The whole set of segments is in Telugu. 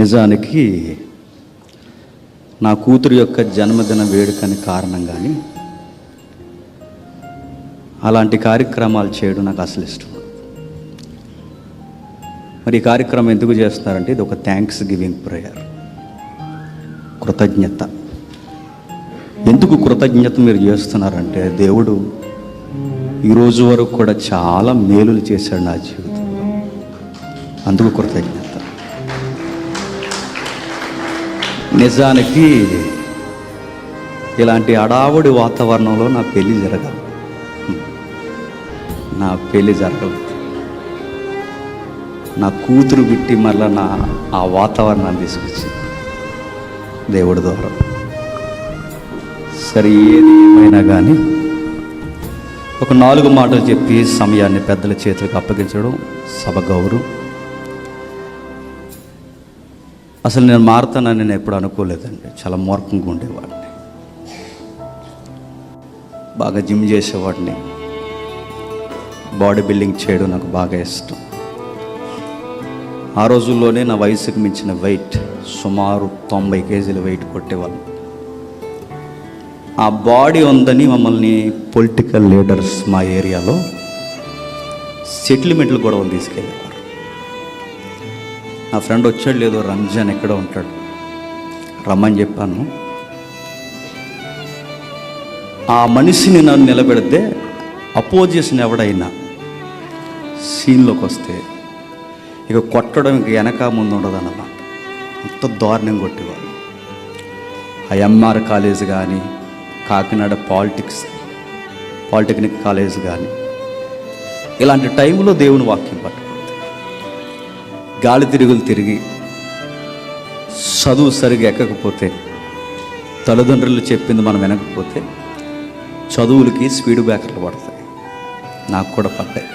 నిజానికి నా కూతురు యొక్క జన్మదిన వేడుకని కారణం కానీ అలాంటి కార్యక్రమాలు చేయడం నాకు అసలు ఇష్టం. మరి ఈ కార్యక్రమం ఎందుకు చేస్తున్నారంటే ఇది ఒక థ్యాంక్స్ గివింగ్ ప్రేయర్, కృతజ్ఞత. ఎందుకు కృతజ్ఞత మీరు చేస్తున్నారంటే దేవుడు ఈరోజు వరకు కూడా చాలా మేలులు చేశాడు నా జీవితంలో, అందుకు కృతజ్ఞత. నిజానికి ఇలాంటి అడావుడి వాతావరణంలో నా పెళ్ళి జరగలేదు. నా కూతురు బిట్టి మళ్ళీ ఆ వాతావరణాన్ని తీసుకొచ్చింది దేవుడి ద్వారా. సరే, ఏది ఏమైనా కానీ ఒక 4 మాటలు చెప్పి సమయాన్ని పెద్దల చేతులకు అప్పగించడం సభ గౌరవం. అసలు నేను మారుతానని నేను ఎప్పుడు అనుకోలేదండి. చాలా మూర్ఖంగా ఉండేవాడిని, బాగా జిమ్ చేసేవాడిని, బాడీ బిల్డింగ్ చేయడం నాకు బాగా ఇష్టం. ఆ రోజుల్లోనే నా వయసుకు మించిన వెయిట్, సుమారు 90 కేజీల వెయిట్ కొట్టేవాళ్ళం. ఆ బాడీ ఉందని మమ్మల్ని పొలిటికల్ లీడర్స్ మా ఏరియాలో సెటిల్మెంట్లు గొడవలు తీసుకెళ్ళేవారు. నా ఫ్రెండ్ వచ్చాడు, లేదో రంజాన్ ఎక్కడ ఉంటాడు, రమ్మని చెప్పాను. ఆ మనిషిని నన్ను నిలబెడితే అపోజిషన్ ఎవడైనా సీన్లోకి వస్తే ఇక కొట్టడం ఇంక వెనక ముందు ఉండదు అన్నమాట. అంత దారుణంగా కొట్టేవారు. ఆ ఎంఆర్ కాలేజ్ కానీ, కాకినాడ పాలిటెక్నిక్ కాలేజ్ కానీ, ఇలాంటి టైంలో దేవుని వాక్యం పట్టుకుంది. గాలి తిరుగులు తిరిగి చదువు సరిగా ఎక్కకపోతే, తల్లిదండ్రులు చెప్పింది మనం వినకపోతే చదువులకి స్పీడ్ బ్రేకర్లు పడతాయి. నాకు కూడా పడ్డాయి.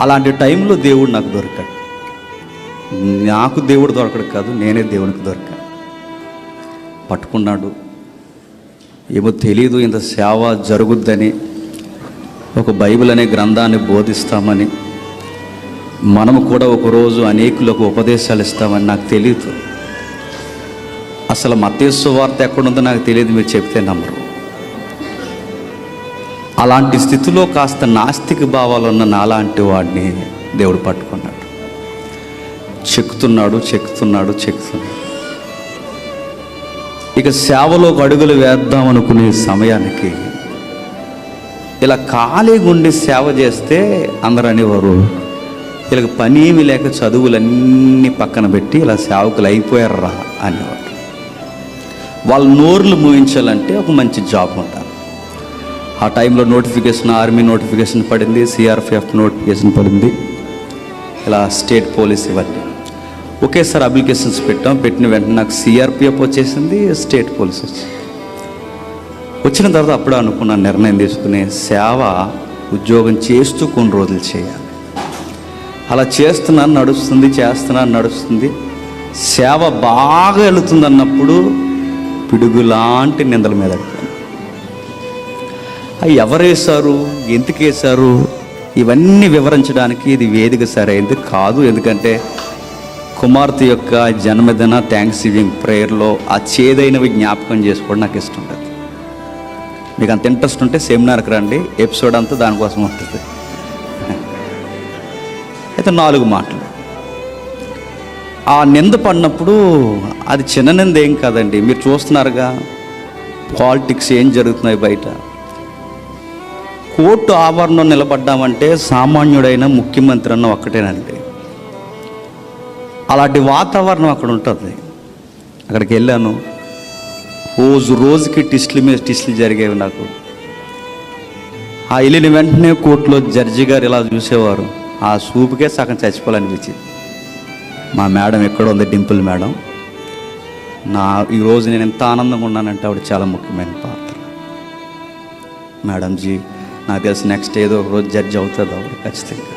అలాంటి టైంలో దేవుడు నాకు దొరికాడు. నాకు దేవుడు దొరకడు కాదు, నేనే దేవునికి దొరికాను. పట్టుకున్నాడు. ఏమో తెలియదు ఇంత సేవ జరుగుద్దని, ఒక బైబిల్ అనే గ్రంథాన్ని బోధిస్తామని, మనము కూడా ఒకరోజు అనేకులకు ఉపదేశాలు ఇస్తామని నాకు తెలియదు. అసలు మత్తయి సువార్త ఎక్కడుందో నాకు తెలియదు, మీరు చెప్తే నమ్మరు. అలాంటి స్థితిలో కాస్త నాస్తిక భావాలు ఉన్న నాలాంటి వాడిని దేవుడు పట్టుకున్నాడు. చెక్కుతున్నాడు. ఇక సేవలోకి అడుగులు వేద్దాం అనుకునే సమయానికి ఇలా ఖాళీగా ఉండి సేవ చేస్తే అందరూ అనేవారు, వీళ్ళకి పని ఏమి లేక చదువులన్నీ పక్కన పెట్టి ఇలా సేవకులు అయిపోయారా అనేవారు. వాళ్ళ నోర్లు మూయించాలంటే ఒక మంచి జాబ్ ఉండాలి. ఆ టైంలో నోటిఫికేషన్, ఆర్మీ నోటిఫికేషన్ పడింది, సిఆర్పిఎఫ్ నోటిఫికేషన్ పడింది, ఇలా స్టేట్ పోలీస్ ఇవన్నీ ఒకేసారి అప్లికేషన్స్ పెట్టిన వెంటనే నాకు సిఆర్పిఎఫ్ వచ్చేసింది, స్టేట్ పోలీస్ వచ్చిన తర్వాత అప్పుడే అనుకున్నాను, నిర్ణయం తీసుకుని సేవ ఉద్యోగం చేస్తూ కొన్ని రోజులు చేయాలి. అలా చేస్తున్నాను, నడుస్తుంది. సేవ బాగా వెళుతుంది అన్నప్పుడు పిడుగులాంటి నిందల మీద ఎవరేశారు, ఎందుకు వేశారు, ఇవన్నీ వివరించడానికి ఇది వేదిక సరైంది కాదు. ఎందుకంటే కుమార్తె యొక్క జన్మదిన థ్యాంక్స్ గివింగ్ ప్రేయర్లో ఆ చేదైనవి జ్ఞాపకం చేసుకోవడం నాకు ఇష్టం లేదు. మీకు అంత ఇంట్రెస్ట్ ఉంటే సెమినార్కి రండి, ఎపిసోడ్ అంతా దానికోసం ఉంటుంది. అయితే 4 మాటలు. ఆ నింద పడినప్పుడు అది చిన్న నింద ఏం కాదండి. మీరు చూస్తున్నారుగా పాలిటిక్స్ ఏం జరుగుతున్నాయి బయట. కోర్టు ఆవరణం నిలబడ్డామంటే సామాన్యుడైన ముఖ్యమంత్రి అన్న ఒక్కటేనండి. అలాంటి వాతావరణం అక్కడ ఉంటుంది. అక్కడికి వెళ్ళాను. రోజుకి టెస్టుల మీద టెస్టులు జరిగేవి నాకు. ఆ వెళ్ళిన వెంటనే కోర్టులో జడ్జి గారు ఇలా చూసేవారు. ఆ సూపుకే సగం చచ్చిపోవాలనిపించింది. మా మేడం ఎక్కడ ఉంది, డింపుల్ మేడం. ఈరోజు నేను ఎంత ఆనందంగా ఉన్నానంటే ఆవిడ చాలా ముఖ్యమైన పాత్ర. మేడంజీ నాకు తెలిసి నెక్స్ట్ ఏదో ఒక రోజు జడ్జి అవుతుంది ఆవిడ ఖచ్చితంగా.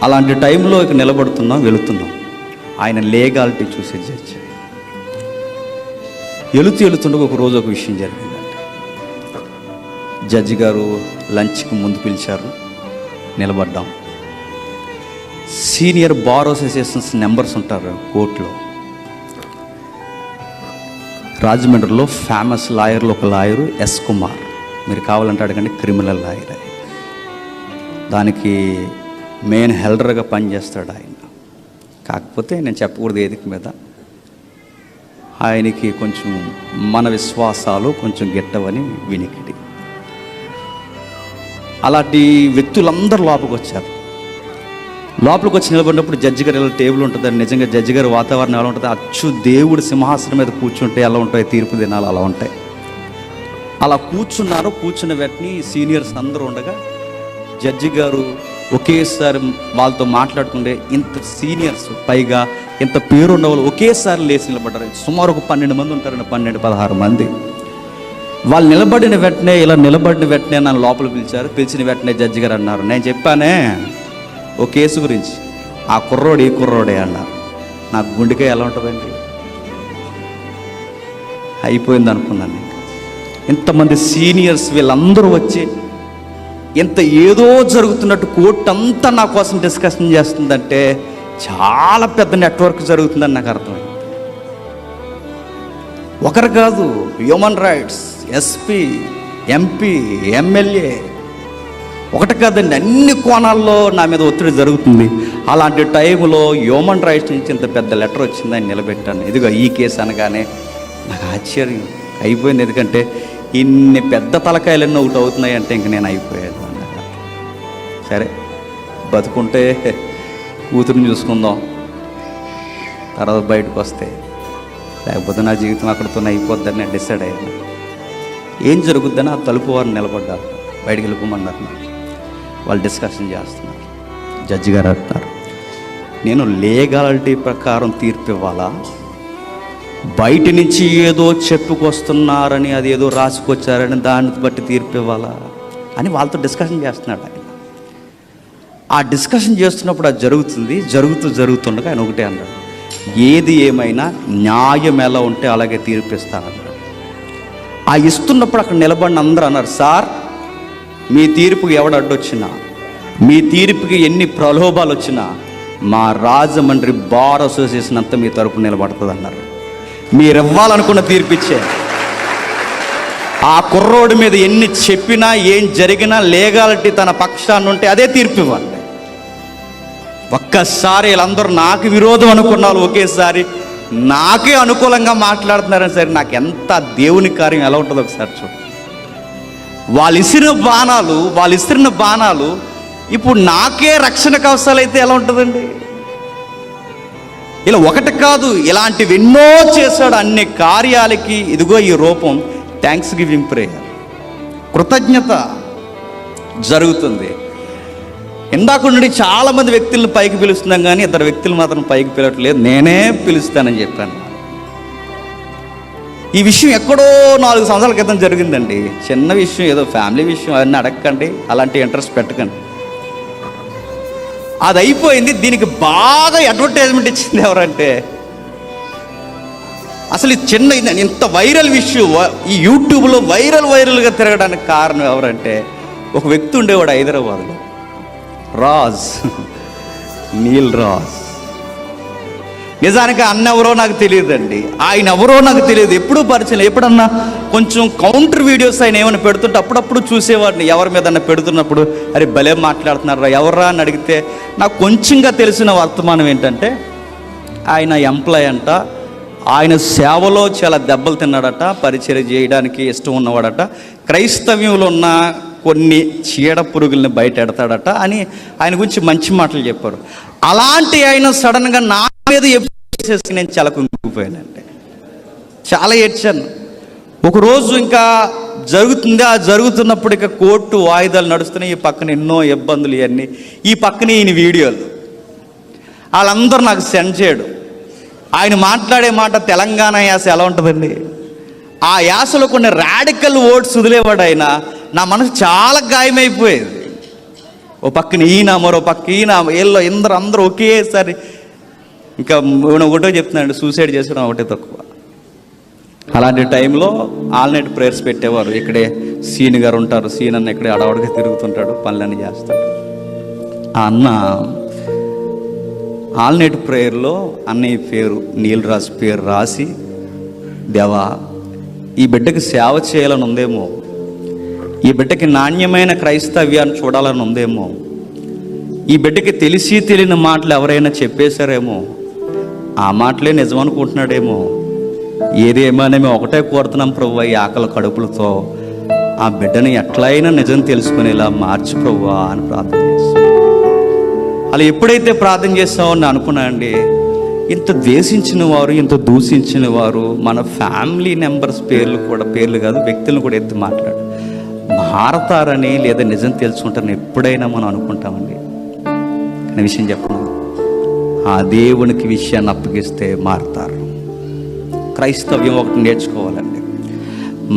అలాంటి టైంలో ఇక నిలబడుతున్నాం, వెళుతున్నాం. ఆయన లీగాలిటీ చూసే జడ్జి. వెళుతుండగా ఒక రోజు ఒక విషయం జరిగిందండి. జడ్జి గారు లంచ్కి ముందు పిలిచారు, నిలబడ్డాం. సీనియర్ బార్ అసోసియేషన్స్ మెంబర్స్ ఉంటారు కోర్టులో. రాజమండ్రిలో ఫేమస్ లాయర్లు ఒక లాయరు ఎస్ కుమార్, మీరు కావాలంటే అడగండి, క్రిమినల్ లాయర్. దానికి మెయిన్ హెల్డర్గా పనిచేస్తాడు ఆయన. కాకపోతే నేను చెప్పకూడదు వేదిక మీద, ఆయనకి కొంచెం మన విశ్వాసాలు కొంచెం గిట్టవని వినికిడి. అలాంటి వ్యక్తులందరూ లోపలికి వచ్చారు. లోపలికి వచ్చి నిలబడినప్పుడు జడ్జి గారు ఇలా టేబుల్ ఉంటుందని, నిజంగా జడ్జి గారి వాతావరణం ఎలా ఉంటుంది, అచ్చు దేవుడు సింహాసనం మీద కూర్చుంటే ఎలా ఉంటాయి తీర్పు దినాలు అలా ఉంటాయి. అలా కూర్చున్నారు. కూర్చున్న వెంటనే సీనియర్స్ అందరూ ఉండగా జడ్జి గారు ఒకేసారి వాళ్ళతో మాట్లాడుతుంటే, ఇంత సీనియర్స్ పైగా ఇంత పేరున్న వాళ్ళు ఒకేసారి లేచి నిలబడ్డారు. సుమారు ఒక 12 మంది ఉంటారండి, 12-16 మంది. వాళ్ళు నిలబడిన వెంటనే నన్ను లోపల పిలిచారు. పిలిచిన వెంటనే జడ్జి గారు అన్నారు, నేను చెప్పానే ఓ కేసు గురించి, ఆ కుర్రోడు ఈ కుర్రోడే అన్నారు. నాకు గుండెకాయ ఎలా ఉంటుందండి, అయిపోయింది అనుకున్నాను. ఇంతమంది సీనియర్స్ వీళ్ళందరూ వచ్చి ఇంత ఏదో జరుగుతున్నట్టు కోర్టు అంతా నా కోసం డిస్కషన్ చేస్తుందంటే చాలా పెద్ద నెట్వర్క్ జరుగుతుందని నాకు అర్థమైంది. ఒకరు కాదు, human rights, SP, MP, MLA, ఒకటి కాదండి, అన్ని కోణాల్లో నా మీద ఒత్తిడి జరుగుతుంది. అలాంటి టైంలో హ్యూమన్ రైట్స్ నుంచి ఇంత పెద్ద లెటర్ వచ్చిందని నిలబెట్టాను. ఇదిగో ఈ కేసు అనగానే నాకు ఆశ్చర్యం అయిపోయింది. ఎందుకంటే ఇన్ని పెద్ద తలకాయలన్నీ ఒకటి అవుతున్నాయి అంటే ఇంక నేను అయిపోయాను అన్నమాట. సరే బతుకుంటే కూతురుని చూసుకుందాం, తర్వాత బయటకు వస్తే, లేకపోతే నా జీవితం అక్కడితో అయిపోద్దని నేను డిసైడ్ అయ్యాను. ఏం జరుగుద్దని ఆ తలుపు వారిని నిలబడ్డారు, బయటికి వెళ్ళిపోమన్నారు. వాళ్ళు డిస్కషన్ చేస్తున్నారు. జడ్జి గారు అంటున్నారు, నేను లీగాలిటీ ప్రకారం తీర్పు ఇవ్వాలా, బయట నుంచి ఏదో చెప్పుకొస్తున్నారని అది ఏదో రాసుకొచ్చారని దాన్ని బట్టి తీర్పు ఇవ్వాలా అని వాళ్ళతో డిస్కషన్ చేస్తున్నాడు ఆయన. ఆ డిస్కషన్ చేస్తున్నప్పుడు అది జరుగుతుండగా ఆయన ఒకటే అన్నాడు, ఏది ఏమైనా న్యాయం ఎలా ఉంటే అలాగే తీర్పిస్తానన్నాడు. ఆ ఇస్తున్నప్పుడు అక్కడ నిలబడిన అందరూ అన్నారు, సార్ మీ తీర్పుకి ఎవడు అడ్డొచ్చినా, మీ తీర్పుకి ఎన్ని ప్రలోభాలు వచ్చినా మా రాజమండ్రి బార్ అసోసియేషన్ అంతా మీ తరపున నిలబడుతుంది అన్నారు. మీరు ఇవ్వాలనుకున్న తీర్పిచ్చే. ఆ కుర్రోడి మీద ఎన్ని చెప్పినా ఏం జరిగినా లీగాలిటీ తన పక్షాన్ని ఉంటే అదే తీర్పు ఇవ్వాలి. ఒక్కసారి వీళ్ళందరూ నాకు విరోధం అనుకున్న వాళ్ళు ఒకేసారి నాకే అనుకూలంగా మాట్లాడుతున్నారని సరే నాకు ఎంత దేవుని కార్యం ఎలా ఉంటుందో ఒకసారి చూడు. వాళ్ళు ఇసిరిన బాణాలు ఇప్పుడు నాకే రక్షణ కవచాలు అయితే ఎలా ఉంటుందండి. ఇలా ఒకటి కాదు, ఇలాంటివి ఎన్నో చేశాడు. అన్ని కార్యాలకి ఇదిగో ఈ రూపం థ్యాంక్స్ గివింగ్ ప్రేయర్, కృతజ్ఞత జరుగుతుంది. ఇందాక నుండి చాలామంది వ్యక్తులను పైకి పిలుస్తున్నాం, కానీ 2 వ్యక్తులు మాత్రం పైకి పిలవట్లేదు. నేనే పిలుస్తానని చెప్పాను. ఈ విషయం ఎక్కడో 4 సంవత్సరాల క్రితం జరిగిందండి. చిన్న విషయం, ఏదో ఫ్యామిలీ విషయం, అవన్నీ అడగకండి, అలాంటి ఇంట్రెస్ట్ పెట్టకండి. అది అయిపోయింది. దీనికి బాగా అడ్వర్టైజ్మెంట్ ఇచ్చింది ఎవరంటే, అసలు ఇంత వైరల్ విషయం ఈ యూట్యూబ్లో వైరల్గా తిరగడానికి కారణం ఎవరంటే, ఒక వ్యక్తి ఉండేవాడు హైదరాబాద్లో, నీల్ రాజ్. నిజానికి అన్న ఎవరో నాకు తెలియదండి, ఆయన ఎవరో నాకు తెలియదు, ఎప్పుడూ పరిచయం. ఎప్పుడన్నా కొంచెం కౌంటర్ వీడియోస్ ఆయన ఏమైనా పెడుతుంటే అప్పుడప్పుడు చూసేవాడిని. ఎవరి మీద పెడుతున్నప్పుడు అరే భలే మాట్లాడుతున్నారా ఎవర్రా అని అడిగితే నాకు కొంచెంగా తెలిసిన వర్తమానం ఏంటంటే, ఆయన ఎంప్లాయ్ అంట, ఆయన సేవలో చాలా దెబ్బలు తిన్నాడట, పరిచర్య చేయడానికి ఇష్టం ఉన్నవాడట, క్రైస్తవ్యంలో ఉన్న కొన్ని చీడ పురుగుల్ని బయట ఎడతాడట అని ఆయన గురించి మంచి మాటలు చెప్పారు. అలాంటి ఆయన సడన్గా నా మీద ఎప్పుడు నేను చాలా కుంగిపోయానంటే, చాలా ఏడ్చాను. ఒకరోజు ఇంకా జరుగుతున్నప్పుడు ఇక కోర్టు వాయిదాలు నడుస్తున్నాయి. ఈ పక్కన ఎన్నో ఇబ్బందులు, ఇవన్నీ ఈ పక్కన ఈయన వీడియోలు వాళ్ళందరూ నాకు సెండ్ చేయడం. ఆయన మాట్లాడే మాట తెలంగాణ యాస ఎలా ఉంటుందండి, ఆ యాసలో కొన్ని రాడికల్ వర్డ్స్ వదిలేవాడు ఆయన. నా మనసు చాలా గాయమైపోయేది. ఓ పక్కన ఈయన, మరో పక్క ఈయన, వీళ్ళు అందరూ ఒకేసారి. ఇంకా ఒకటో చెప్తున్నాడు, సూసైడ్ చేసుకోవడం ఒకటే తక్కువ. అలాంటి టైంలో ఆల్నైట్ ప్రేయర్స్ పెట్టేవారు. ఇక్కడే సీన్ గారు ఉంటారు, సీన్ అన్న ఇక్కడే అడవడిగా తిరుగుతుంటాడు, పనులన్నీ చేస్తాడు. ఆ అన్న ఆల్నైట్ ప్రేయర్లో అన్నయ్య పేరు నీలరాజు పేరు రాసి, దేవా ఈ బిడ్డకి సేవ చేయాలని ఉందేమో, ఈ బిడ్డకి నాణ్యమైన క్రైస్తవ్యాన్ని చూడాలని ఉందేమో, ఈ బిడ్డకి తెలిసి తెలియని మాటలు ఎవరైనా చెప్పేశారేమో, ఆ మాటలే నిజం అనుకుంటున్నాడేమో, ఏదేమైనా మేము ఒకటే కోరుతున్నాం ప్రభువా, ఈ ఆకలి కడుపులతో ఆ బిడ్డని ఎట్లయినా నిజం తెలుసుకునేలా మార్చి ప్రభువా అని ప్రార్థన చేస్తాం. అలా ఎప్పుడైతే ప్రార్థన చేస్తామో నేను అనుకున్నా అండి, ఇంత ద్వేషించిన వారు, ఇంత దూషించిన వారు మన ఫ్యామిలీ మెంబర్స్ పేర్లు కాదు వ్యక్తులను కూడా ఎత్తి మారతారని లేదా నిజం తెలుసుకుంటారని ఎప్పుడైనా మనం అనుకుంటామండి. కానీ విషయం చెప్పను, ఆ దేవునికి విషయాన్ని అప్పగిస్తే మారతారు. క్రైస్తవ్యం ఒకటి నేర్చుకోవాలండి,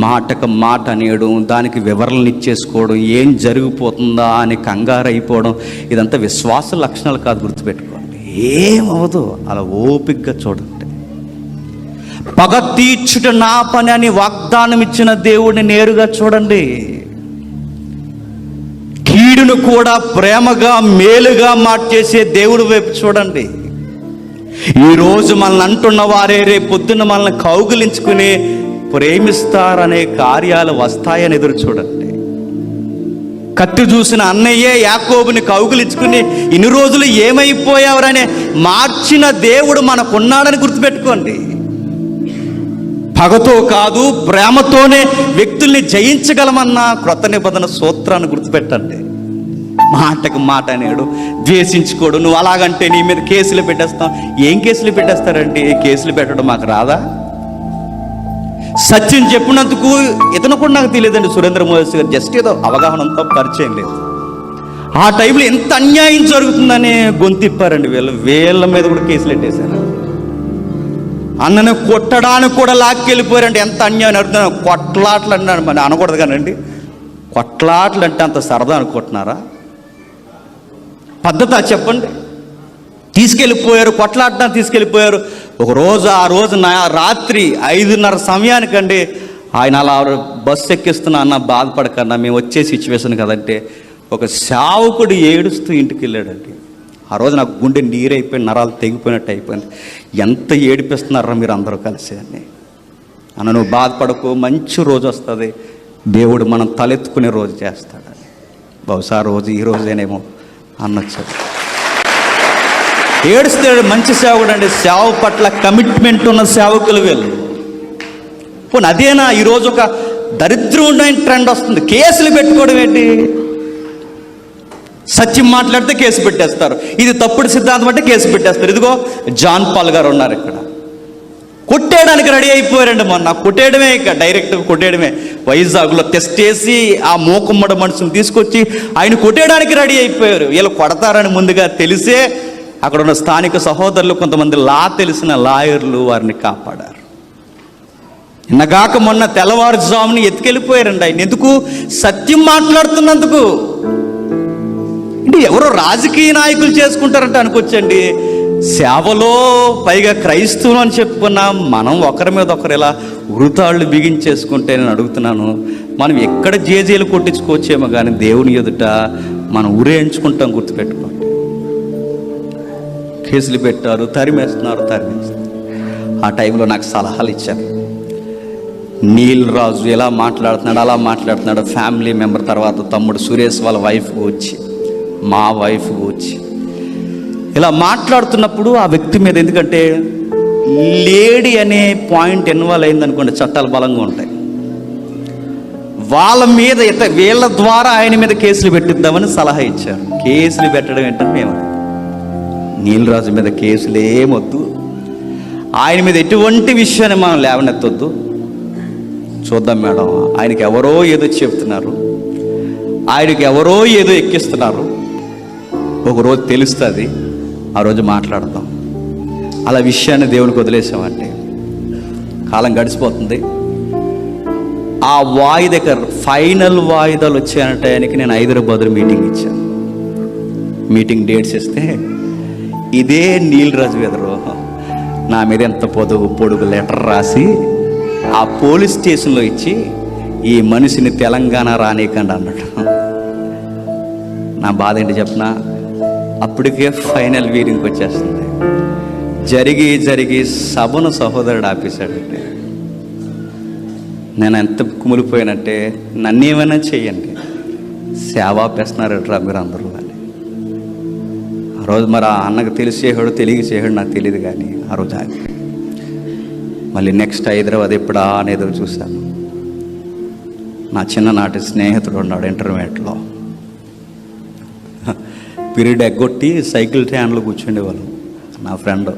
మాటకు మాట అనేయడం, దానికి వివరణలు ఇచ్చేసుకోవడం, ఏం జరిగిపోతుందా అని కంగారు అయిపోవడం, ఇదంతా విశ్వాస లక్షణాలు కాదు, గుర్తుపెట్టుకోండి. ఏమవదు, అలా ఓపికగా చూడండి. పగ తీర్చుట నా పని అని వాగ్దానం ఇచ్చిన దేవుడిని నేరుగా చూడండి. కీడును కూడా ప్రేమగా మేలుగా మార్చేసే దేవుడి వైపు చూడండి. ఈరోజు మనల్ని అంటున్న వారే రేపు పొద్దున్న మనల్ని కౌగిలించుకుని ప్రేమిస్తారనే కార్యాలు వస్తాయని ఎదురు చూడండి. కత్తి చూసిన అన్నయ్యే యాకోబుని కౌగిలించుకుని ఇన్ని రోజులు ఏమైపోయావరనే మార్చిన దేవుడు మనకున్నాడని గుర్తుపెట్టుకోండి. పగతో కాదు ప్రేమతోనే వ్యక్తుల్ని జయించగలమన్న క్రొత్త నిబంధన సూత్రాన్ని గుర్తుపెట్టండి. మాటకు మాట అనేడు, ద్వేషించుకోడు. నువ్వు అలాగంటే నీ మీద కేసులు పెట్టేస్తాం. ఏం కేసులు పెట్టేస్తారండి? కేసులు పెట్టడం మాకు రాదా? సత్యం చెప్పినందుకు ఇతను కూడా నాకు తెలియదండి, సురేంద్ర మోదీ గారు జస్ట్ ఏదో అవగాహనంతో పరిచయం లేదు. ఆ టైంలో ఎంత అన్యాయం జరుగుతుందని గొంతిప్పారండి. వీళ్ళ మీద కూడా కేసులు పెట్టేశారు. అన్నను కొట్టడానికి కూడా లాక్కెళ్ళిపోయారండి. ఎంత అన్యాయం అడుగుతున్నా, కొట్లాట్లు అన్నాడు. మరి అనకూడదు కానండి, కొట్లాట్లు అంటే అంత సరదా అనుకుంటున్నారా? పద్ధత చెప్పండి. తీసుకెళ్ళిపోయారు, కొట్లాడడానికి తీసుకెళ్ళిపోయారు. ఆ రోజు రాత్రి 5:30 సమయానికండి ఆయన అలా బస్సు ఎక్కిస్తున్నా, అన్న బాధపడకన్నా మేము వచ్చే సిచ్యువేషన్ కదంటే ఒక సేవకుడు ఏడుస్తూ ఇంటికి వెళ్ళాడండి. ఆ రోజు నాకు గుండె నీరైపోయి నరాలు తెగిపోయినట్టు అయిపోయింది. ఎంత ఏడిపిస్తున్నారా మీరు అందరూ కలిసి అని. అన్న నువ్వు బాధపడకు, మంచి రోజు వస్తుంది, దేవుడు మనం తలెత్తుకునే రోజు చేస్తాడని. బహుశా రోజు ఈ రోజేనేమో అన్నొచ్చాడు. ఏడుస్తాడు. మంచి సేవకుడు అండి, సేవ పట్ల కమిట్మెంట్ ఉన్న సేవకులు వీళ్ళు. పోనీ అదేనా ఈరోజు ఒక దరిద్రమైన ట్రెండ్ వస్తుంది, కేసులు పెట్టుకోవడం ఏంటి? సత్యం మాట్లాడితే కేసు పెట్టేస్తారు, ఇది తప్పుడు సిద్ధాంతం అంటే కేసు పెట్టేస్తారు. ఇదిగో జాన్ పాల్ గారు ఉన్నారు ఇక్కడ, కొట్టేయడానికి రెడీ అయిపోయారండి. మొన్న కొట్టేయడమే, ఇక డైరెక్ట్గా కొట్టేయడమే. వైజాగ్లో టెస్ట్ చేసి ఆ మూకుమ్మడి మనుషుని తీసుకొచ్చి ఆయన కొట్టేయడానికి రెడీ అయిపోయారు. వీళ్ళు కొడతారని ముందుగా తెలిసే అక్కడ ఉన్న స్థానిక సహోదరులు, కొంతమంది తెలిసిన లాయర్లు వారిని కాపాడారు. నిన్నగాక మొన్న తెల్లవారుజాముని ఎత్తుకెళ్ళిపోయారండి ఆయన. ఎందుకు? సత్యం మాట్లాడుతున్నందుకు. అంటే ఎవరో రాజకీయ నాయకులు చేసుకుంటారంటే అనుకోవచ్చండి. సేవలో పైగా క్రైస్తవులు అని చెప్పుకున్నా మనం ఒకరి మీద ఒకరు ఇలా ఉరుతాళ్ళు బిగించేసుకుంటే నేను అడుగుతున్నాను, మనం ఎక్కడ జేజేలు కొట్టించుకోవచ్చేమో కానీ దేవుని ఎదుట మనం ఉరేయించుకుంటాం. గుర్తుపెట్టుకోండి. కేసులు పెట్టారు, తరిమేస్తున్నారు. ఆ టైంలో నాకు సలహాలు ఇచ్చారు. నీలరాజు ఎలా మాట్లాడుతున్నాడు, అలా మాట్లాడుతున్నాడు. ఫ్యామిలీ మెంబర్ తర్వాత తమ్ముడు సురేష్ వాళ్ళ వైఫ్ వచ్చి, మా వైఫ్ వచ్చి ఇలా మాట్లాడుతున్నప్పుడు ఆ వ్యక్తి మీద, ఎందుకంటే లేడీ అనే పాయింట్ ఇన్వాల్వ్ అయిందనుకోండి, చట్టాలు బలంగా ఉంటాయి. వాళ్ళ మీద వీళ్ళ ద్వారా ఆయన మీద కేసులు పెట్టిద్దామని సలహా ఇచ్చారు. కేసులు పెట్టడం ఏంటంటే మేము నీలరాజు మీద కేసులు ఏమొద్దు, ఆయన మీద ఎటువంటి విషయాన్ని మనం లేవనెత్తొద్దు, చూద్దాం మేడం, ఆయనకి ఎవరో ఏదో చెప్తున్నారు, ఆయనకి ఎవరో ఏదో ఎక్కిస్తున్నారు, ఒకరోజు తెలుస్తుంది, ఆ రోజు మాట్లాడదాం. అలా విషయాన్ని దేవునికి వదిలేసామంటే కాలం గడిచిపోతుంది. ఆ వాయిదా ఫైనల్ వాయిదాలు వచ్చాయంటే ఆయనకి నేను హైదరాబాద్లో మీటింగ్ ఇచ్చాను. మీటింగ్ డేట్స్ ఇస్తే ఇదే నీలరాజు ఎదురు నా మీద ఎంత పొడుగు లెటర్ రాసి ఆ పోలీస్ స్టేషన్లో ఇచ్చి ఈ మనిషిని తెలంగాణ రానీకండి అన్నాడు. నా బాధ ఏంటి చెప్పనా, అప్పటికే ఫైనల్ వీరింగ్కి వచ్చేస్తుంది. జరిగి సభను సహోదరుడు ఆపేశాడంటే నేను ఎంత కుమిలిపోయానంటే నన్ను ఏమైనా చెయ్యండి, సేవ ఆపేస్తున్నారట్రా మీరు అందరూ అని. ఆ రోజు మరి ఆ అన్నకు తెలిసి చేసాడు తెలియక చేసాడు నాకు తెలియదు, కానీ ఆ రోజు ఆగి మళ్ళీ నెక్స్ట్ హైదరాబాద్ ఎప్పుడా అని ఎదురు చూశాను. నా చిన్ననాటి స్నేహితుడు ఉన్నాడు ఇంటర్మీడియట్లో, పీరియడ్ ఎగ్గొట్టి సైకిల్ స్టాండ్లో కూర్చుండేవాళ్ళు నా ఫ్రెండ్.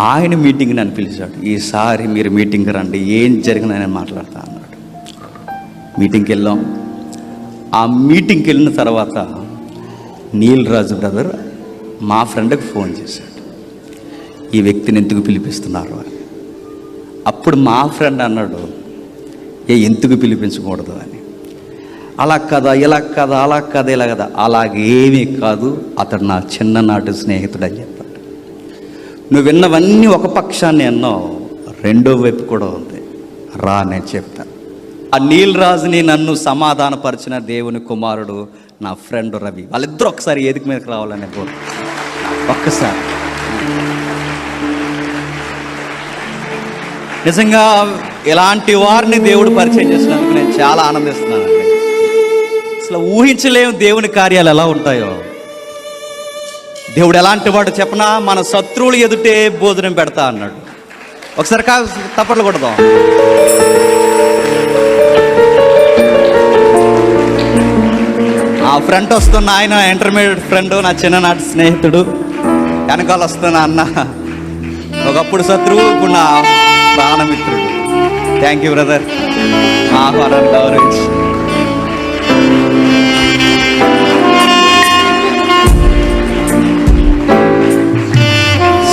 ఆయన మీటింగ్ నన్ను పిలిచాడు, ఈసారి మీరు మీటింగ్కి రండి, ఏం జరిగినా నేను మాట్లాడతా అన్నాడు. మీటింగ్కి వెళ్ళాం. ఆ మీటింగ్కి వెళ్ళిన తర్వాత నీల్ రాజు బ్రదర్ మా ఫ్రెండ్కి ఫోన్ చేశాడు, ఈ వ్యక్తిని ఎందుకు పిలిపిస్తున్నారు అని. అప్పుడు మా ఫ్రెండ్ అన్నాడు, ఎందుకు పిలిపించకూడదు అని. అలా కదా ఇలా కదా అలా కదా ఇలా కదా, అలాగేమీ కాదు, అతడు నా చిన్ననాటి స్నేహితుడు అని చెప్పాడు. నువ్వు విన్నవన్నీ ఒక పక్షాన్ని అన్నావు, రెండో వైపు కూడా ఉంది, రా నేను చెప్తాను. ఆ నీల్ రాజుని నన్ను సమాధానపరిచిన దేవుని కుమారుడు నా ఫ్రెండ్ రవి, వాళ్ళిద్దరూ ఒకసారి ఏదికి మీదకి రావాలనే బోర్డు ఒక్కసారి. నిజంగా ఇలాంటి వారిని దేవుడు పరిచయం చేసినందుకు నేను చాలా ఆనందిస్తున్నానండి. అసలు ఊహించలేము దేవుని కార్యాలు ఎలా ఉంటాయో. దేవుడు ఎలాంటి వాడు చెప్పనా, మన శత్రువులు ఎదుటే భోజనం పెడతా అన్నాడు. ఒకసారి తప్పట్లు కొడదాం. ఆ ఫ్రెండ్ వస్తున్న ఆయన ఇంటర్మీడియట్ ఫ్రెండ్, నా చిన్ననాటి స్నేహితుడు. వెనకాల వస్తున్న అన్న ఒకప్పుడు శత్రువు, ఇప్పుడు నా ప్రాణమిత్రుడు. థ్యాంక్ యూ బ్రదర్, మా ఆహ్వానాన్ని గౌరవించి.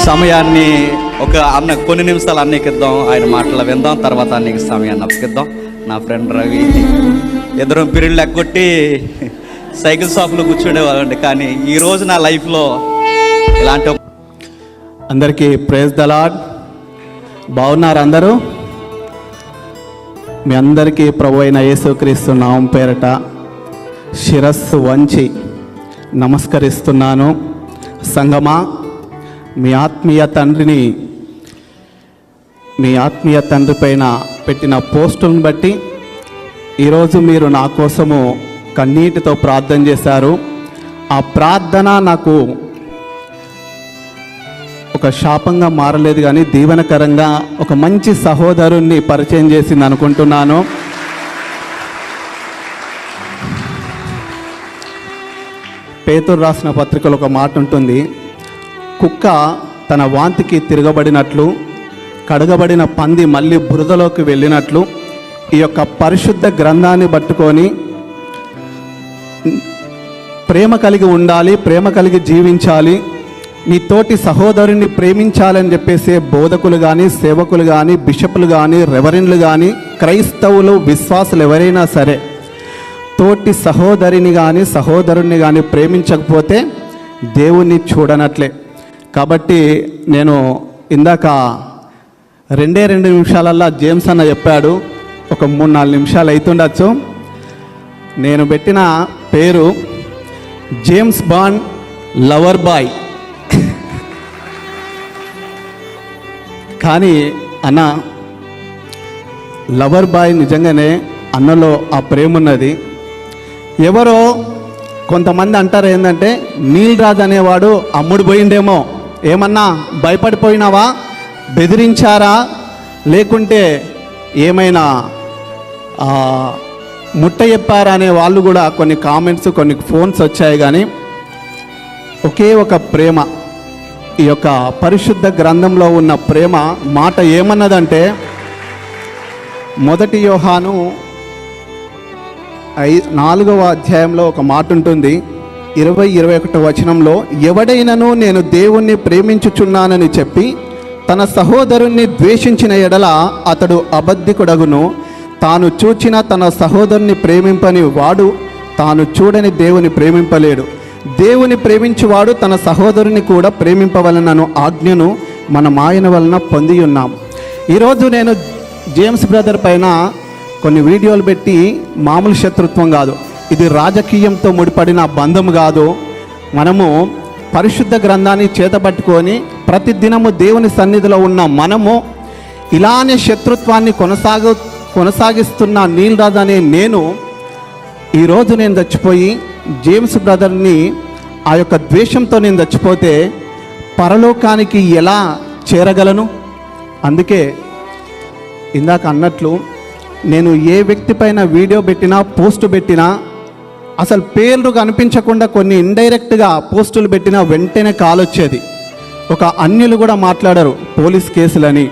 సమయాన్ని ఒక అన్న కొన్ని నిమిషాలు అన్నకిద్దాం, ఆయన మాటలు విందాం, తర్వాత అన్నకి సమయాన్ని అప్పగిద్దాం. నా ఫ్రెండ్ రవి ఇద్దరం పీరియడ్లు ఎగ్గొట్టి సైకిల్ షాప్లో కూర్చుండేవాళ్ళండి. కానీ ఈరోజు నా లైఫ్లో ఇలాంటి అందరికీ ప్రైజ్ ద లార్డ్. బాగున్నారు అందరూ? మీ అందరికీ ప్రభు అయిన యేసుక్రీస్తు నామం పేరట శిరస్సు వంచి నమస్కరిస్తున్నాను. సంగమా, మీ ఆత్మీయ తండ్రి పైన పెట్టిన పోస్టులను బట్టి ఈరోజు మీరు నా కోసము కన్నీటితో ప్రార్థన చేశారు. ఆ ప్రార్థన నాకు ఒక శాపంగా మారలేదు, కానీ దీవెనకరంగా ఒక మంచి సహోదరుణ్ణి పరిచయం చేసింది అనుకుంటున్నాను. పేతురు రాసిన పత్రికలో ఒక మాట ఉంటుంది, కుక్క తన వాంతికి తిరగబడినట్లు, కడగబడిన పంది మళ్ళీ బురదలోకి వెళ్ళినట్లు, ఈ యొక్క పరిశుద్ధ గ్రంథాన్ని పట్టుకొని ప్రేమ కలిగి ఉండాలి, ప్రేమ కలిగి జీవించాలి, నీ తోటి సహోదరుని ప్రేమించాలని చెప్పేసి బోధకులు కానీ, సేవకులు కానీ, బిషపులు కానీ, రెవరెండ్లు కానీ, క్రైస్తవులు, విశ్వాసులు ఎవరైనా సరే తోటి సహోదరిని కానీ సహోదరుణ్ణి కానీ ప్రేమించకపోతే దేవుణ్ణి చూడనట్లే. కాబట్టి నేను ఇందాక 2 నిమిషాలల్లో జేమ్స్ అన్న చెప్పాడు, ఒక 3-4 నిమిషాలు అవుతుండొచ్చు. నేను పెట్టిన పేరు జేమ్స్ బాండ్ లవర్ బాయ్. కానీ అన్న లవర్ బాయ్ నిజంగానే అన్నలో ఆ ప్రేమ ఉన్నది. ఎవరో కొంతమంది అంటారు ఏంటంటే, నీల్ రాజు అనేవాడు అమ్ముడు పోయిండేమో, ఏమన్నా భయపడిపోయినావా, బెదిరించారా, లేకుంటే ఏమైనా ముట్ట చెప్పారా అనే వాళ్ళు కూడా కొన్ని కామెంట్స్, కొన్ని ఫోన్స్ వచ్చాయి. కానీ ఒకే ఒక ప్రేమ, ఈ యొక్క పరిశుద్ధ గ్రంథంలో ఉన్న ప్రేమ మాట ఏమన్నదంటే, 1 యోహాను 4వ అధ్యాయంలో ఒక మాట ఉంటుంది, 20-21 వచనంలో, ఎవడైనను నేను దేవుణ్ణి ప్రేమించుచున్నానని చెప్పి తన సహోదరుణ్ణి ద్వేషించిన ఎడల అతడు అబద్ధికుడగును, తాను చూచిన తన సహోదరుని ప్రేమింపని వాడు తాను చూడని దేవుని ప్రేమింపలేడు. దేవుని ప్రేమించువాడు తన సహోదరుని కూడా ప్రేమింపవలనను ఆజ్ఞను మనం ఆయన వలన పొంది ఉన్నాం. ఈరోజు నేను జేమ్స్ బ్రదర్ పైన కొన్ని వీడియోలు పెట్టి మామూలు శత్రుత్వం కాదు, ఇది రాజకీయంతో ముడిపడిన బంధం కాదు. మనము పరిశుద్ధ గ్రంథాన్ని చేతబట్టుకొని ప్రతిదినము దేవుని సన్నిధిలో ఉన్న మనము ఇలానే శత్రుత్వాన్ని కొనసాగిస్తున్న నీల్ రాజు అనే నేను ఈరోజు నేను చచ్చిపోయి జేమ్స్ బ్రదర్ని ఆ యొక్క ద్వేషంతో నేను చచ్చిపోతే పరలోకానికి ఎలా చేరగలను? అందుకే ఇందాక అన్నట్లు నేను ఏ వ్యక్తి పైన వీడియో పెట్టినా పోస్ట్ పెట్టినా అసలు పేర్లు కనిపించకుండా కొన్ని ఇండైరెక్ట్గా పోస్టులు పెట్టినా వెంటనే కాల్ వచ్చేది. ఒక అన్యులు కూడా మాట్లాడారు పోలీస్ కేసులని,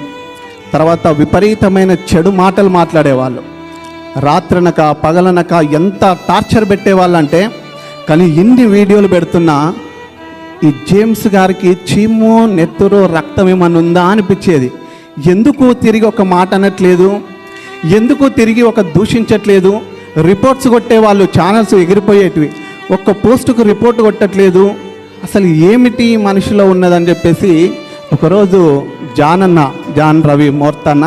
తర్వాత విపరీతమైన చెడు మాటలు మాట్లాడేవాళ్ళు, రాత్రనక పగలనక ఎంత టార్చర్ పెట్టేవాళ్ళంటే. కానీ ఇన్ని వీడియోలు పెడుతున్నా ఈ జేమ్స్ గారికి చీము నెత్తురు రక్తం ఏమన్నా ఉందా అనిపించేది. ఎందుకు తిరిగి ఒక మాట అనట్లేదు, ఎందుకు తిరిగి ఒక దూషించట్లేదు, రిపోర్ట్స్ కొట్టేవాళ్ళు ఛానల్స్ ఎగిరిపోయేటివి, ఒక్క పోస్టుకు రిపోర్ట్ కొట్టట్లేదు, అసలు ఏమిటి మనిషిలో ఉన్నదని చెప్పేసి ఒకరోజు జాన్ రవి మోర్తన్న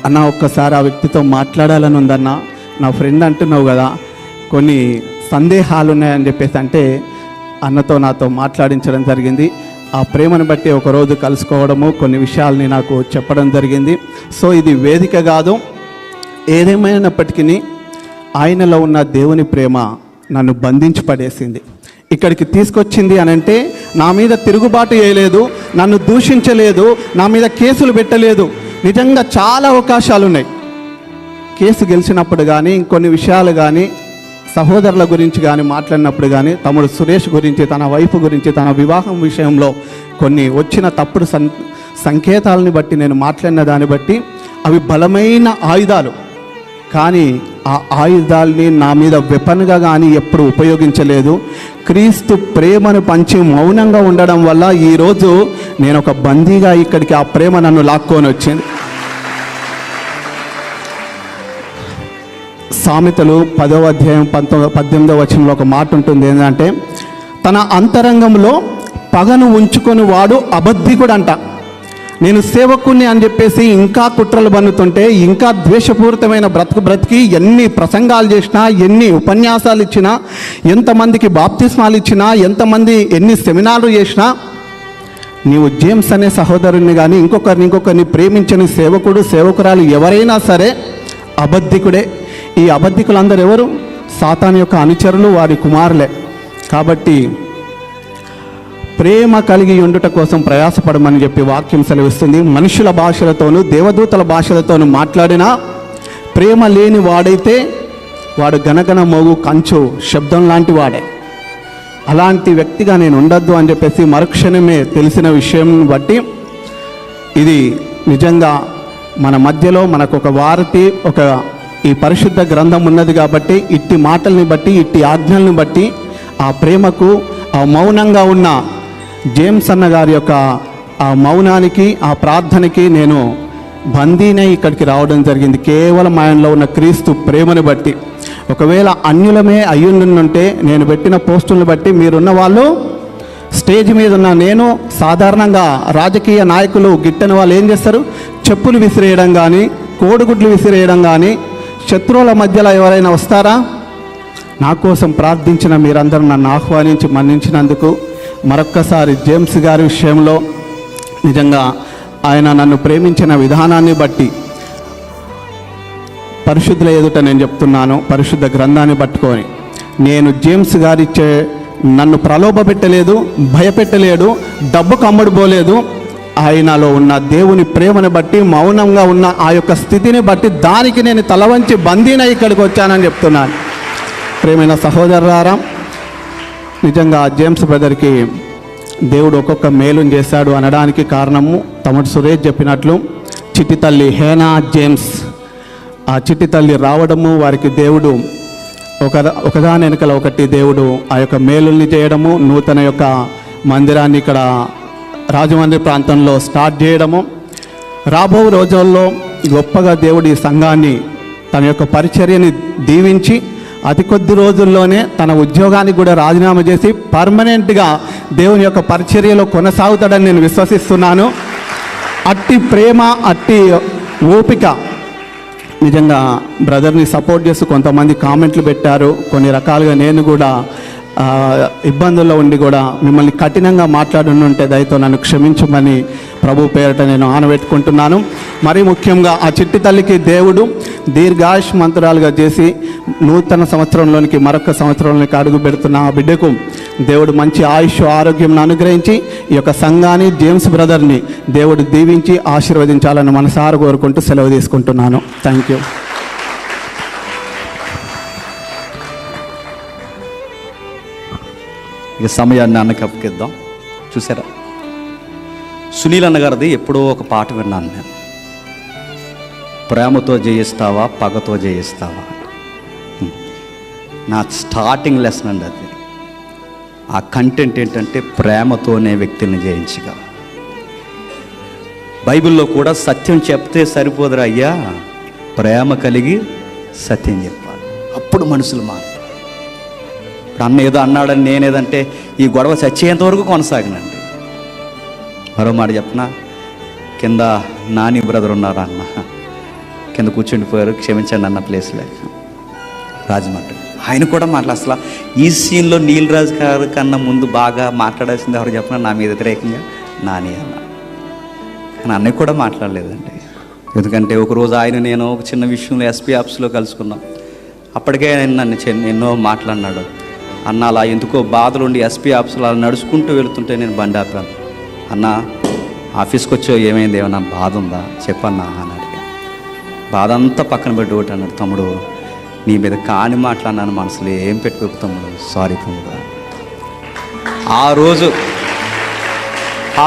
అన్న ఒక్కసారి ఆ వ్యక్తితో మాట్లాడాలని ఉందన్న, నా ఫ్రెండ్ అంటున్నావు కదా కొన్ని సందేహాలు ఉన్నాయని చెప్పేసి అంటే అన్నతో నాతో మాట్లాడించడం జరిగింది. ఆ ప్రేమను బట్టి ఒకరోజు కలుసుకోవడము, కొన్ని విషయాల్ని నాకు చెప్పడం జరిగింది. సో ఇది వేదిక కాదు, ఏదేమైనప్పటికీ ఆయనలో ఉన్న దేవుని ప్రేమ నన్ను బంధించి పడేసింది. ఇక్కడికి తీసుకొచ్చింది అని అంటే నా మీద తిరుగుబాటు చేయలేదు, నన్ను దూషించలేదు, నా మీద కేసులు పెట్టలేదు. నిజంగా చాలా అవకాశాలు ఉన్నాయి. కేసు గెలిచినప్పుడు కానీ ఇంకొన్ని విషయాలు కానీ సహోదరుల గురించి కానీ మాట్లాడినప్పుడు కానీ తమ్ముడు సురేష్ గురించి, తన వైఫ్ గురించి, తన వివాహం విషయంలో కొన్ని వచ్చిన తప్పుడు సంకేతాలని బట్టి నేను మాట్లాడిన దాన్ని బట్టి అవి బలమైన ఆయుధాలు. కానీ ఆ ఆయుధాల్ని నా మీద వెపన్గా కానీ ఎప్పుడు ఉపయోగించలేదు. క్రీస్తు ప్రేమను పంచి మౌనంగా ఉండడం వల్ల ఈరోజు నేను ఒక బందీగా ఇక్కడికి ఆ ప్రేమ నన్ను లాక్కొని వచ్చింది. సామెతలు 10వ అధ్యాయం 18వ వచనంలో ఒక మాట ఉంటుంది, ఏంటంటే తన అంతరంగంలో పగను ఉంచుకొని వాడు అబద్ధికుడు అంట. నేను సేవకుని అని చెప్పేసి ఇంకా కుట్రలు బన్నుతుంటే, ఇంకా ద్వేషపూరితమైన బ్రతికి ఎన్ని ప్రసంగాలు చేసినా, ఎన్ని ఉపన్యాసాలు ఇచ్చినా, ఎంతమందికి బాప్తిస్మాలు ఇచ్చినా, ఎన్ని సెమినార్లు చేసినా, నీవు జేమ్స్ అనే సహోదరుని కానీ ఇంకొకరిని ప్రేమించని సేవకురాలు ఎవరైనా సరే అబద్ధికుడే. ఈ అబద్ధికులందరూ ఎవరు? సాతాను యొక్క అనుచరులు, వారి కుమారులే. కాబట్టి ప్రేమ కలిగి ఉండుట కోసం ప్రయాసపడమని చెప్పి వాక్యం సెలవిస్తుంది. మనుషుల భాషలతోనూ దేవదూతల భాషలతోనూ మాట్లాడినా ప్రేమ లేని వాడైతే వాడు గనగన మోగు కంచు శబ్దం లాంటి వాడే. అలాంటి వ్యక్తిగా నేను ఉండొద్దు అని చెప్పేసి మరుక్షణమే తెలిసిన విషయం బట్టి ఇది నిజంగా మన మధ్యలో మనకు ఒక వారతి, ఈ పరిశుద్ధ గ్రంథం ఉన్నది కాబట్టి ఇట్టి మాటల్ని బట్టి, ఇట్టి ఆజ్ఞల్ని బట్టి ఆ ప్రేమకు, ఆ మౌనంగా ఉన్న జేమ్స్ అన్న గారి యొక్క ఆ మౌనానికి, ఆ ప్రార్థనకి నేను బందీనే ఇక్కడికి రావడం జరిగింది. కేవలం ఆయనలో ఉన్న క్రీస్తు ప్రేమను బట్టి. ఒకవేళ అన్యులమే అయ్యుండుంటే నేను పెట్టిన పోస్టులను బట్టి మీరున్న వాళ్ళు స్టేజ్ మీద ఉన్న నేను, సాధారణంగా రాజకీయ నాయకులు గిట్టని వాళ్ళు ఏం చేస్తారు? చెప్పులు విసిరేయడం కానీ, కోడిగుడ్లు విసిరేయడం కానీ, శత్రువుల మధ్యలో ఎవరైనా వస్తారా? నా కోసం ప్రార్థించిన మీరందరూ నన్ను ఆహ్వానించి మన్నించినందుకు మరొక్కసారి జేమ్స్ గారి విషయంలో నిజంగా ఆయన నన్ను ప్రేమించిన విధానాన్ని బట్టి పరిశుద్ధుల ఎదుట నేను చెప్తున్నాను, పరిశుద్ధ గ్రంథాన్ని పట్టుకొని నేను జేమ్స్ గారిచ్చే నన్ను ప్రలోభ పెట్టలేదు, భయపెట్టలేడు, డబ్బుకు అమ్ముడుపోలేదు. ఆయనలో ఉన్న దేవుని ప్రేమను బట్టి, మౌనంగా ఉన్న ఆ యొక్క స్థితిని బట్టి దానికి నేను తలవంచి బందీనై ఇక్కడికి వచ్చానని చెప్తున్నాను. ప్రేమైన సహోదరులారా, నిజంగా జేమ్స్ బ్రదర్కి దేవుడు ఒక్కొక్క మేలుని చేశాడు అనడానికి కారణము తమ్ముడు సురేష్ చెప్పినట్లు చిట్టి తల్లి హేనా జేమ్స్, ఆ చిట్టి తల్లి రావడము, వారికి దేవుడు ఒకదాని వెనుకల ఒకటి దేవుడు ఆ యొక్క మేలుల్ని చేయడము, నూతన యొక్క మందిరాన్ని ఇక్కడ రాజమండ్రి ప్రాంతంలో స్టార్ట్ చేయడము, రాబో రోజుల్లో గొప్పగా దేవుడి సంఘాన్ని తన యొక్క పరిచర్యని దీవించి అతి కొద్ది రోజుల్లోనే తన ఉద్యోగానికి కూడా రాజీనామా చేసి పర్మనెంట్గా దేవుని యొక్క పరిచర్యలో కొనసాగుతాడని నేను విశ్వసిస్తున్నాను. అట్టి ప్రేమ, అట్టి ఓపిక నిజంగా బ్రదర్ని సపోర్ట్ చేస్తూ కొంతమంది కామెంట్లు పెట్టారు. కొన్ని రకాలుగా నేను కూడా ఇబ్బందుల్లో ఉండి కూడా మిమ్మల్ని కఠినంగా మాట్లాడుంటే దయతో నన్ను క్షమించమని ప్రభు పేరట నేను ఆనబెట్టుకుంటున్నాను. మరీ ముఖ్యంగా ఆ చిట్టి తల్లికి దేవుడు దీర్ఘాయుష్మంతురాలుగా చేసి నూతన సంవత్సరంలోనికి మరొక సంవత్సరంలోనికి అడుగు పెడుతున్న ఆ బిడ్డకు దేవుడు మంచి ఆయుష్ ఆరోగ్యం అనుగ్రహించి ఈ యొక్క సంఘాన్ని, జేమ్స్ బ్రదర్ని దేవుడు దీవించి ఆశీర్వదించాలని మనసారా కోరుకుంటూ సెలవు తీసుకుంటున్నాను. Thank you. ఇక సమయాన్ని అన్నకి అప్పగిద్దాం. చూసారా, సునీల్ అన్నగారిది ఎప్పుడో ఒక పాట విన్నాను నేను. ప్రేమతో జయిస్తావా, పగతో జయిస్తావా. నా స్టార్టింగ్ లెసన్ అండి అది. ఆ కంటెంట్ ఏంటంటే ప్రేమతోనే వ్యక్తిని జయించగల. బైబిల్లో కూడా సత్యం చెప్తే సరిపోదురా అయ్యా, ప్రేమ కలిగి సత్యం చెప్పాలి, అప్పుడు మనుషులు మారు. ఇప్పుడు అన్న ఏదో అన్నాడని నేనేదంటే ఈ గొడవ చచ్చేంత వరకు కొనసాగినండి. మరో మాట చెప్పనా, కింద నాని బ్రదర్ ఉన్నారు అన్న, కింద కూర్చుండిపోయారు, క్షమించండి అన్న ప్లేస్లో రాజమండ్రి. ఆయన కూడా అసలు ఈ సీన్లో నీల్ రాజు గారి కన్నా ముందు బాగా మాట్లాడాల్సింది ఎవరు చెప్పినా నా మీద వ్యతిరేకంగా నాని అన్న. కానీ అన్నయ్య కూడా మాట్లాడలేదండి. ఎందుకంటే ఒకరోజు ఆయన నేను ఒక చిన్న విషయంలో ఎస్పీ ఆఫీస్లో కలుసుకున్నాం. అప్పటికే ఆయన నన్ను ఎన్నో మాట్లాడినాడు. అన్న అలా ఎందుకో బాధలుండి ఎస్పీ ఆఫీస్లో అలా నడుచుకుంటూ వెళుతుంటే నేను బండి ఆపాను. అన్న ఆఫీస్కి వచ్చో ఏమైంది, ఏమన్నా బాధ ఉందా చెప్పన్నా అని అడిగాను. బాధ అంతా పక్కన పెట్టి ఒకటి అన్నాడు, తమ్ముడు నీ మీద కాని మాట్లాడినాను, మనసులో ఏం పెట్టుకోకు తమ్ముడు, సారీ తమ్ముడు.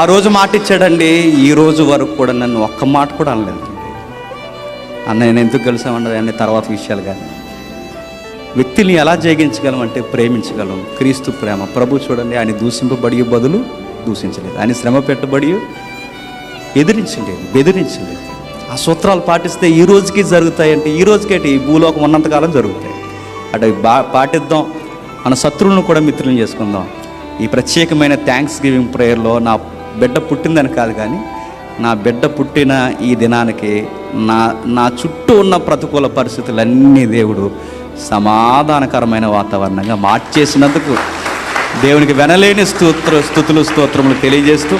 ఆ రోజు మాట ఇచ్చాడండి. ఈ రోజు వరకు కూడా నన్ను ఒక్క మాట కూడా అనలేదండి. అన్న నేను ఎందుకు కలిసామన్నది అన్ని తర్వాత విషయాలు. కానీ వ్యక్తిని ఎలా జయించగలం అంటే ప్రేమించగలం. క్రీస్తు ప్రేమ. ప్రభు చూడండి, ఆయన దూషింపబడి బదులు దూషించలేదు, ఆయన శ్రమ పెట్టబడి ఎదిరించలేదు, బెదిరించలేదు. ఆ సూత్రాలు పాటిస్తే ఈ రోజుకి జరుగుతాయంటే ఈ రోజుకేంటి ఈ భూలోకం ఉన్నంతకాలం జరుగుతాయి. అటు పాటిద్దాం, మన శత్రువులను కూడా మిత్రులను చేసుకుందాం. ఈ ప్రత్యేకమైన థ్యాంక్స్ గివింగ్ ప్రేయర్లో నా బిడ్డ పుట్టిందని కాదు, కానీ నా బిడ్డ పుట్టిన ఈ దినానికి నా చుట్టూ ఉన్న ప్రతికూల పరిస్థితులన్నీ దేవుడు సమాధానకరమైన వాతావరణంగా మార్చేసినందుకు దేవునికి వెనలేని స్తోత్రములు తెలియజేస్తూ